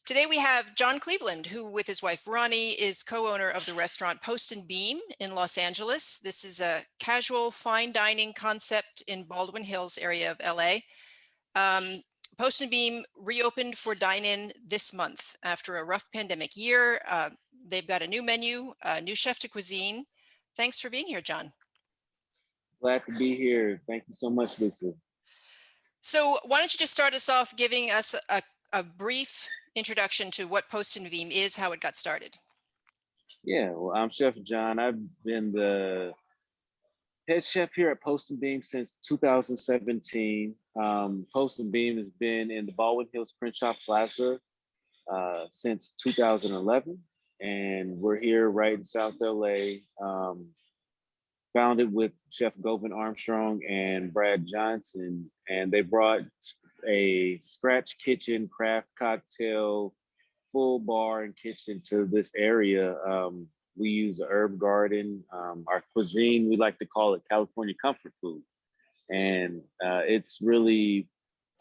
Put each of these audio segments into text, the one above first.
Today we have John Cleveland, who with his wife Roni is co-owner of the restaurant Post and Beam in Los Angeles. This is a casual fine dining concept in Baldwin Hills area of LA. Post and Beam reopened for dine-in this month after a rough pandemic year. They've got a new menu, a new chef de cuisine. Thanks for being here, John. Glad to be here. Thank you so much, Lisa. So why don't you just start us off giving us a brief introduction to what Post and Beam is, how it got started. Yeah, well, I'm Chef John. I've been the head chef here at Post and Beam since 2017. Post and Beam has been in the Baldwin Hills Crenshaw Plaza since 2011, and we're here right in South LA. Founded with Chef Govan Armstrong and Brad Johnson, and they brought a scratch kitchen, craft cocktail, full bar and kitchen to this area. We use a herb garden. Our cuisine, we like to call it California comfort food. And it's really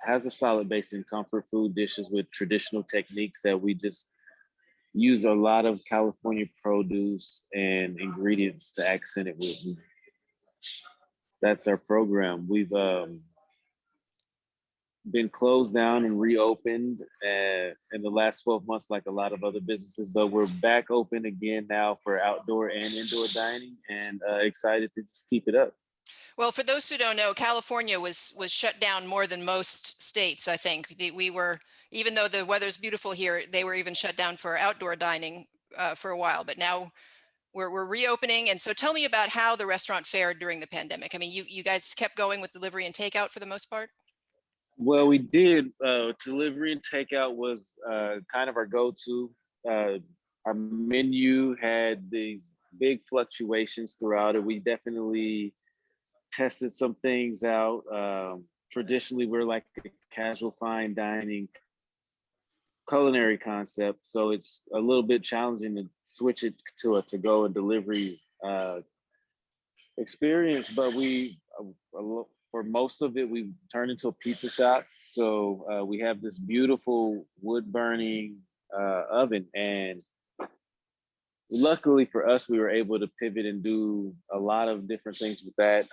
has a solid base in comfort food dishes with traditional techniques that we just use a lot of California produce and ingredients to accent it with. That's our program. We've been closed down and reopened in the last 12 months, like a lot of other businesses, but we're back open again now for outdoor and indoor dining, and excited to just keep it up. Well, for those who don't know, California was shut down more than most states, I think. We were, even though the weather's beautiful here, they were even shut down for outdoor dining for a while, but now we're reopening. And so tell me about how the restaurant fared during the pandemic. I mean, you guys kept going with delivery and takeout for the most part? Well, we did. Delivery and takeout was kind of our go-to. Our menu had these big fluctuations throughout it. We definitely tested some things out. Traditionally, we're like a casual fine dining culinary concept, so it's a little bit challenging to switch it to a to-go and delivery experience. But we, for most of it, we turned into a pizza shop. So we have this beautiful wood-burning oven, and luckily for us, we were able to pivot and do a lot of different things with that.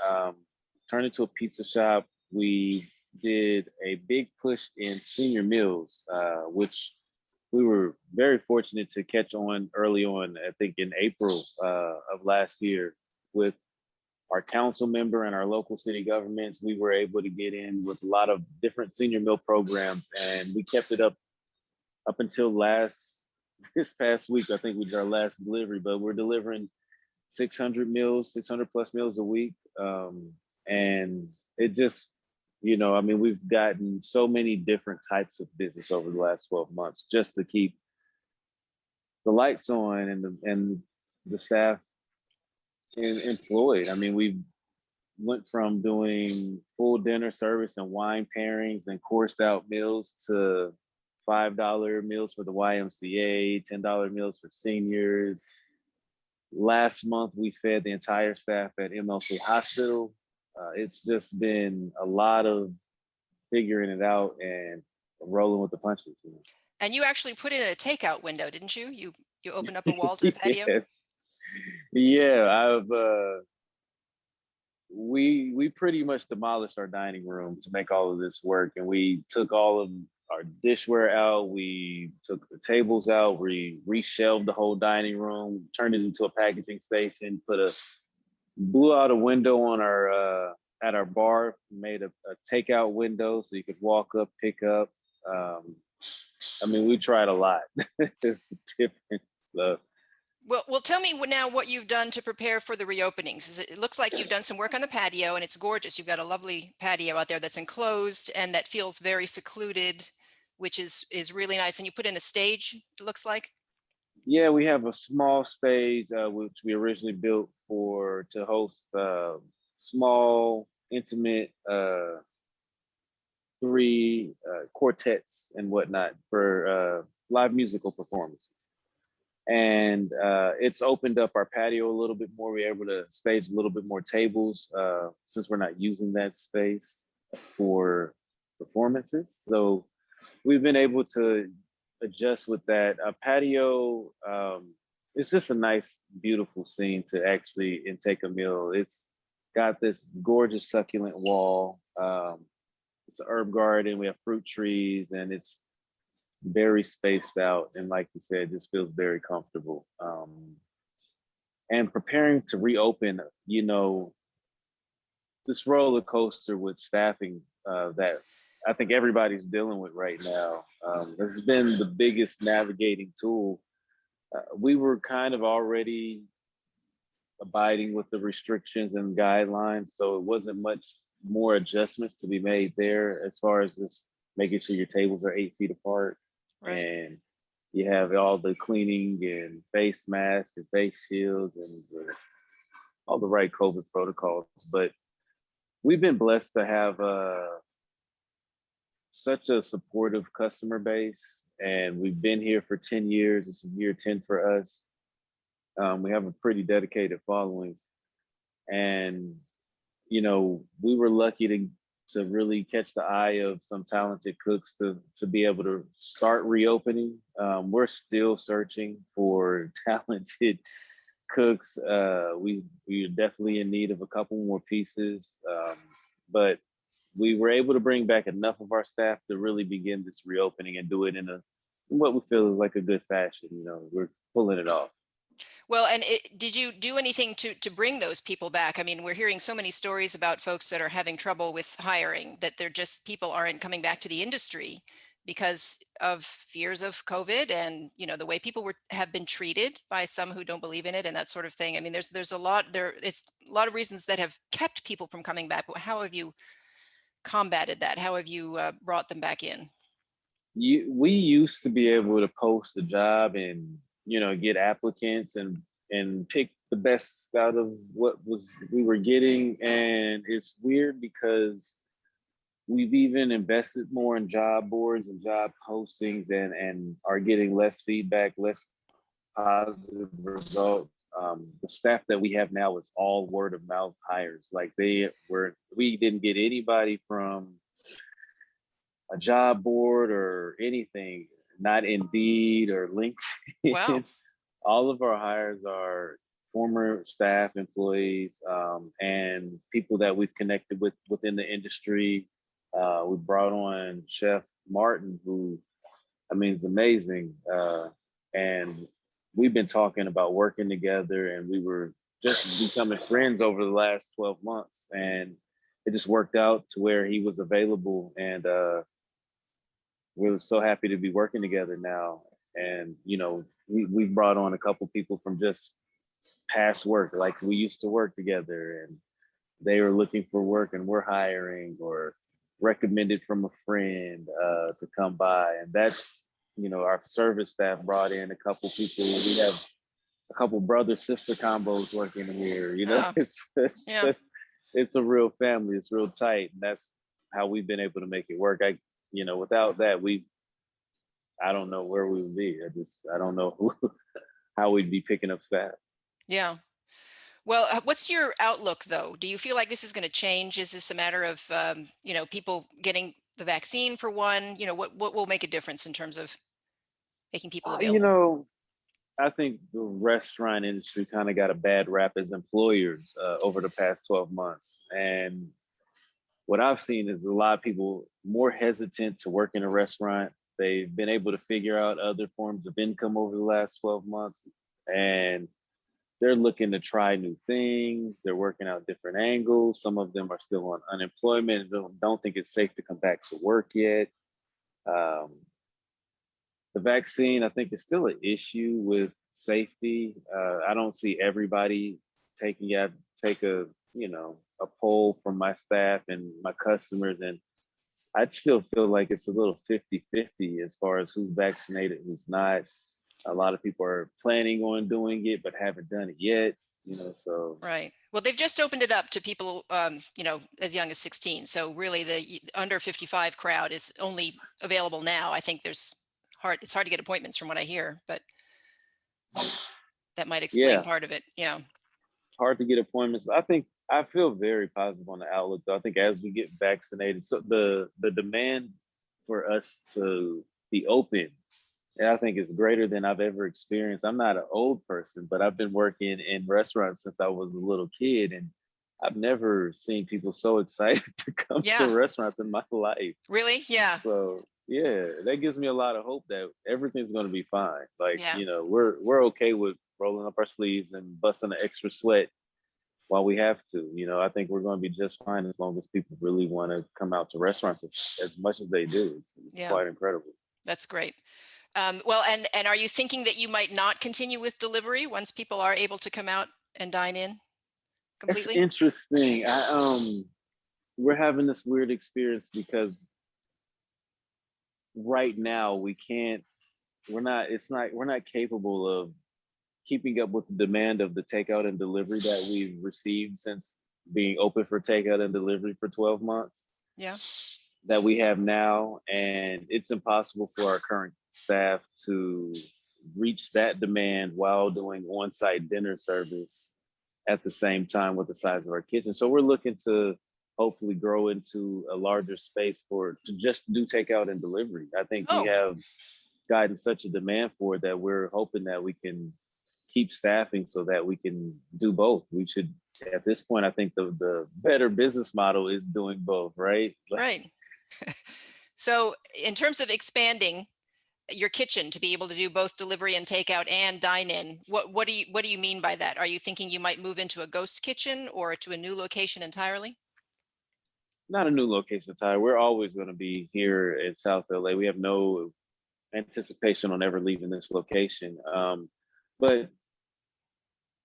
Turned into a pizza shop. We did a big push in senior meals, which we were very fortunate to catch on early on, I think in April of last year. With our council member and our local city governments, we were able to get in with a lot of different senior meal programs, and we kept it up until this past week. I think we did our last delivery, but we're delivering 600 plus meals a week. And it just, I mean, we've gotten so many different types of business over the last 12 months just to keep the lights on and the staff employed. I mean, we went from doing full dinner service and wine pairings and coursed out meals to $5 meals for the YMCA, $10 meals for seniors. Last month, we fed the entire staff at MLK Hospital. It's just been a lot of figuring it out and rolling with the punches. And you actually put in a takeout window, didn't you? You opened up a wall to the patio? Yes. Yeah, we pretty much demolished our dining room to make all of this work, and we took all of our dishware out. We took the tables out. We reshelved the whole dining room, turned it into a packaging station, blew out a window on at our bar, made a takeout window so you could walk up, pick up. I mean, we tried a lot different stuff. Well, tell me now what you've done to prepare for the reopenings. It looks like you've done some work on the patio, and it's gorgeous. You've got a lovely patio out there that's enclosed and that feels very secluded, which is really nice. And you put in a stage, it looks like. Yeah, we have a small stage, which we originally built to host small, intimate, 3 quartets and whatnot for live musical performances. And it's opened up our patio a little bit more. We're able to stage a little bit more tables since we're not using that space for performances. So we've been able to adjust with that. A patio, it's just a nice, beautiful scene to actually intake a meal. It's got this gorgeous succulent wall. It's an herb garden. We have fruit trees, and it's very spaced out. And like you said, just feels very comfortable. And preparing to reopen, you know, this roller coaster with staffing that I think everybody's dealing with right now has been the biggest navigating tool. We were kind of already abiding with the restrictions and guidelines, so it wasn't much more adjustments to be made there as far as just making sure your tables are 8 feet apart Right. and you have all the cleaning and face masks and face shields and all the right COVID protocols. But we've been blessed to have such a supportive customer base, and we've been here for 10 years. It's year 10 for us. We have a pretty dedicated following, and you know, we were lucky to really catch the eye of some talented cooks to be able to start reopening. We're still searching for talented cooks. We are definitely in need of a couple more pieces, but we were able to bring back enough of our staff to really begin this reopening and do it in a what we feel is like a good fashion. You know, we're pulling it off. Well, and did you do anything to bring those people back? I mean, we're hearing so many stories about folks that are having trouble with hiring, that they're just people aren't coming back to the industry because of fears of COVID and, you know, the way people have been treated by some who don't believe in it and that sort of thing. I mean, there's a lot there. It's a lot of reasons that have kept people from coming back. But how have you combated that? How have you brought them back in? We used to be able to post a job and you know get applicants and pick the best out of what was we were getting, and it's weird because we've even invested more in job boards and job postings and are getting less feedback, less positive results. The staff that we have now is all word of mouth hires. Like we didn't get anybody from a job board or anything, not Indeed or Wow. LinkedIn. All of our hires are former staff, employees, and people that we've connected with within the industry. We brought on Chef Martin, who I mean is amazing, and we've been talking about working together, and we were just becoming friends over the last 12 months, and it just worked out to where he was available, and we're so happy to be working together now. And you know, we brought on a couple people from just past work, like we used to work together, and they were looking for work, and we're hiring or recommended from a friend to come by. And that's you know, our service staff brought in a couple people. We have a couple brother sister combos working here. You know, Oh, it's yeah. just it's a real family. It's real tight, and that's how we've been able to make it work. You know, without that, I don't know where we would be. I don't know how we'd be picking up staff. Yeah. Well, what's your outlook though? Do you feel like this is going to change? Is this a matter of, you know, people getting the vaccine for one? You know, what will make a difference in terms of making people You available? know, I think the restaurant industry kind of got a bad rap as employers over the past 12 months. And what I've seen is a lot of people more hesitant to work in a restaurant. They've been able to figure out other forms of income over the last 12 months. And they're looking to try new things. They're working out different angles. Some of them are still on unemployment and don't think it's safe to come back to work yet. Um, the vaccine, I think, is still an issue with safety. I don't see everybody take a you know a poll from my staff and my customers, and I still feel like it's a little 50-50 as far as who's vaccinated, who's not. A lot of people are planning on doing it, but haven't done it yet. You know, so Right. Well, they've just opened it up to people, you know, as young as 16. So really the under 55 crowd is only available now. I think it's hard to get appointments from what I hear, but that might explain yeah, part of it. Yeah. hard to get appointments. But I feel very positive on the outlook. Though I think as we get vaccinated, so the demand for us to be open And I think it's greater than I've ever experienced. I'm not an old person, but I've been working in restaurants since I was a little kid, and I've never seen people so excited to come to Yeah. restaurants in my life. Really? Yeah. So yeah, that gives me a lot of hope that everything's going to be fine. Like, Yeah. we're okay with rolling up our sleeves and busting an extra sweat while we have to. I think we're going to be just fine as long as people really want to come out to restaurants as much as they do. It's Yeah. quite incredible. That's great. Well, and are you thinking that you might not continue with delivery once people are able to come out and dine in It's completely? interesting. We're having this weird experience because right now we can't. We're not. It's not. We're not capable of keeping up with the demand of the takeout and delivery that we've received since being open for takeout and delivery for 12 months Yeah. that we have now. And it's impossible for our current staff to reach that demand while doing on-site dinner service at the same time with the size of our kitchen. So we're looking to hopefully grow into a larger space for to just do takeout and delivery. I think we Oh, have gotten such a demand for it that we're hoping that we can keep staffing so that we can do both. We should at this point, I think the better business model is doing both, right? right. So in terms of expanding your kitchen to be able to do both delivery and takeout and dine in, what do you mean by that? Are you thinking you might move into a ghost kitchen or to a new location entirely? Not a new location, Ty. We're always going to be here in South LA. We have no anticipation on ever leaving this location. But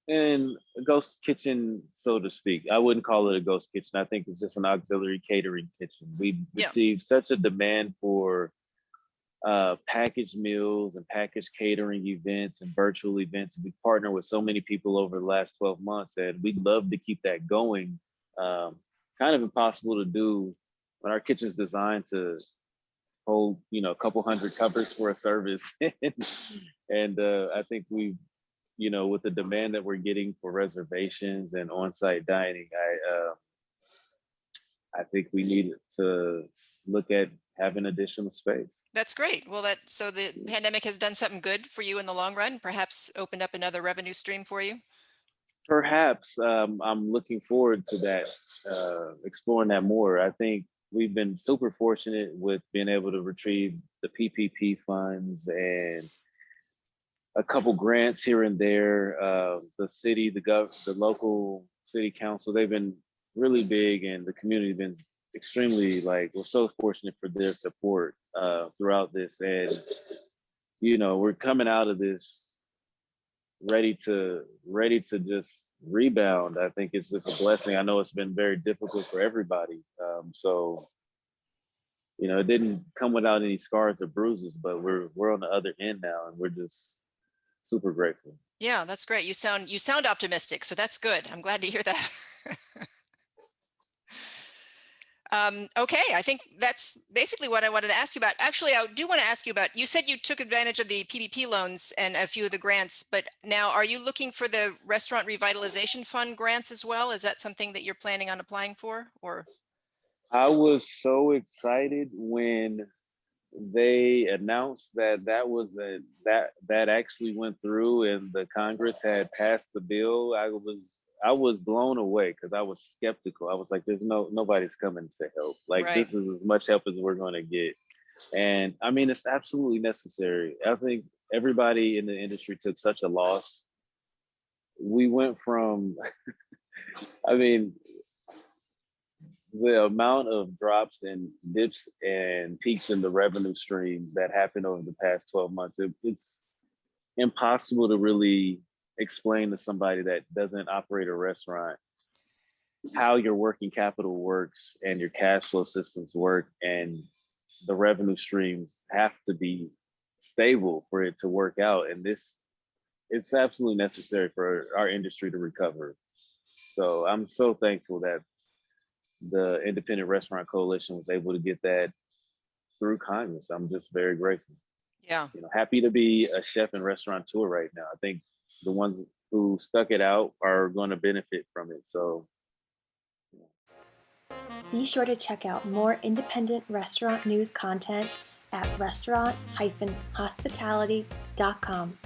in a ghost kitchen, so to speak, I wouldn't call it a ghost kitchen. I think it's just an auxiliary catering kitchen. We Yeah. received such a demand for packaged meals and packaged catering events and virtual events. We partner with so many people over the last 12 months, and we'd love to keep that going. Kind of impossible to do when our kitchen's designed to hold, a couple hundred covers for a service. And I think with the demand that we're getting for reservations and on-site dining, I think we need to look at having additional space. That's great. Well, so the pandemic has done something good for you in the long run, perhaps opened up another revenue stream for you. Perhaps I'm looking forward to that, exploring that more. I think we've been super fortunate with being able to retrieve the PPP funds and a couple grants here and there. The city, the local city council, they've been really big, and the community been extremely we're so fortunate for their support throughout this. And we're coming out of this ready to just rebound. I think it's just a blessing. I know it's been very difficult for everybody. So it didn't come without any scars or bruises, but we're on the other end now, and we're just super grateful. Yeah, that's great. You sound optimistic, so that's good. I'm glad to hear that. Okay, I think that's basically what I wanted to ask you about. Actually, I do want to ask you about, you said you took advantage of the PPP loans and a few of the grants, but now are you looking for the Restaurant Revitalization Fund grants as well? Is that something that you're planning on applying for, or? I was so excited when they announced that actually went through and the Congress had passed the bill. I was blown away because I was skeptical. I was like, "There's nobody's coming to help. Like Right. this is as much help as we're going to get." And I mean, it's absolutely necessary. I think everybody in the industry took such a loss. We went from, I mean, the amount of drops and dips and peaks in the revenue streams that happened over the past 12 months, it's impossible to really explain to somebody that doesn't operate a restaurant how your working capital works and your cash flow systems work, and the revenue streams have to be stable for it to work out. And it's absolutely necessary for our industry to recover. So I'm so thankful that the Independent Restaurant Coalition was able to get that through Congress. I'm just very grateful. Yeah. Happy to be a chef and restaurateur right now. I think the ones who stuck it out are going to benefit from it. So, Be sure to check out more independent restaurant news content at restaurant-hospitality.com.